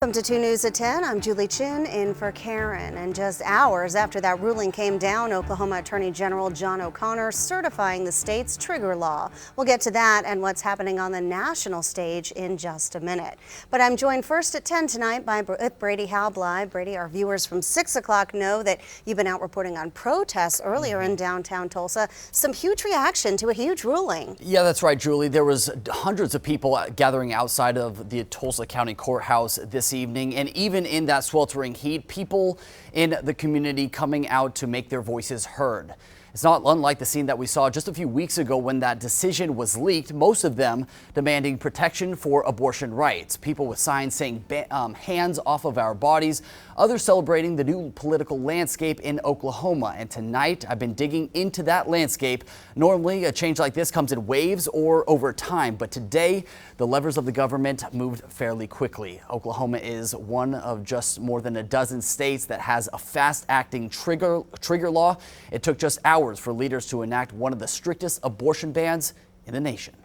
Welcome to 2 News at 10. I'm Julie Chin in for Karen. And just hours after that ruling came down, Oklahoma Attorney General John O'Connor certifying the state's trigger law. We'll get to that and what's happening on the national stage in just a minute. But I'm joined first at 10 tonight by Brady Halbly. Brady, our viewers from 6 o'clock know that you've been out reporting on protests earlier in downtown Tulsa. Some huge reaction to a huge ruling. Yeah, that's right, Julie. There was hundreds of people gathering outside of the Tulsa County Courthouse this evening, and even in that sweltering heat, people in the community coming out to make their voices heard. It's not unlike the scene that we saw just a few weeks ago when that decision was leaked, most of them demanding protection for abortion rights. People with signs saying hands off of our bodies, others celebrating the new political landscape in Oklahoma. And tonight I've been digging into that landscape. Normally a change like this comes in waves or over time, but today the levers of the government moved fairly quickly. Oklahoma is one of just more than a dozen states that has a fast-acting trigger law. It took just hours for leaders to enact one of the strictest abortion bans in the nation.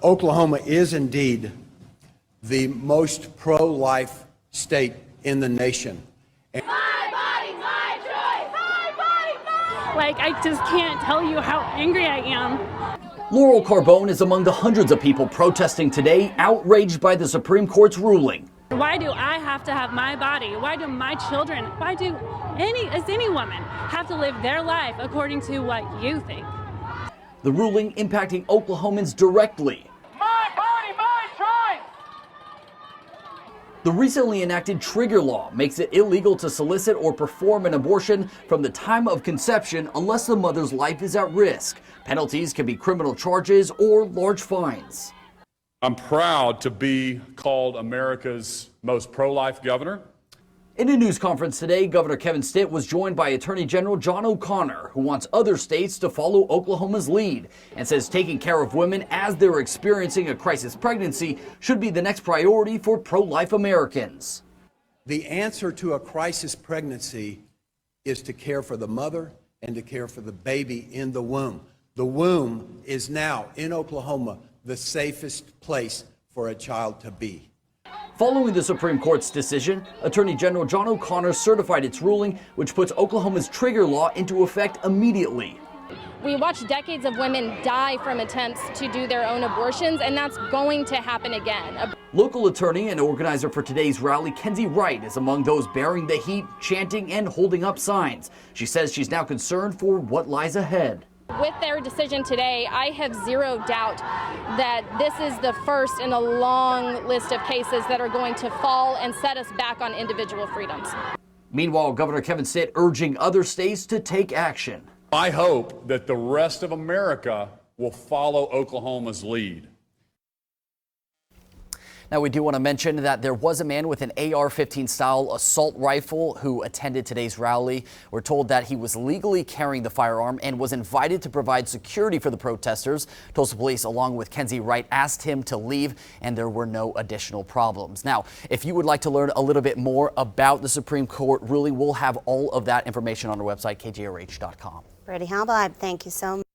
Oklahoma is indeed the most pro-life state in the nation. My body, my choice. My body, my... Like, I just can't tell you how angry I am. Laurel Carbone is among the hundreds of people protesting today, outraged by the Supreme Court's ruling. Why do I have to have my body? Why do my children, why do any woman have to live their life according to what you think? The ruling impacting Oklahomans directly. My body, my choice! The recently enacted trigger law makes it illegal to solicit or perform an abortion from the time of conception unless the mother's life is at risk. Penalties can be criminal charges or large fines. I'm proud to be called America's most pro-life governor. In a news conference today, Governor Kevin STITT was joined by Attorney General John O'Connor, who wants other states to follow Oklahoma's lead and says taking care of women as they're experiencing a crisis pregnancy should be the next priority for pro-life Americans. The answer to a crisis pregnancy is to care for the mother and to care for the baby in the womb. The womb is now in Oklahoma the safest place for a child to be. Following the Supreme Court's decision, Attorney General John O'Connor certified its ruling, which puts Oklahoma's trigger law into effect immediately. We watched decades of women die from attempts to do their own abortions, and that's going to happen again. Local attorney and organizer for today's rally, KENSEY WRIGHT, is among those bearing the heat, chanting and holding up signs. She says she's now concerned for what lies ahead. With their decision today, I have zero doubt that this is the first in a long list of cases that are going to fall and set us back on individual freedoms. Meanwhile, Governor Kevin STITT urging other states to take action. I hope that the rest of America will follow Oklahoma's lead. Now, we do want to mention that there was a man with an AR-15 style assault rifle who attended today's rally. We're told that he was legally carrying the firearm and was invited to provide security for the protesters. Tulsa police, along with KENSEY WRIGHT, asked him to leave, and there were no additional problems. Now, if you would like to learn a little bit more about the Supreme Court ruling, we'll have all of that information on our website, kgrh.com. Brady Halbly, thank you so much.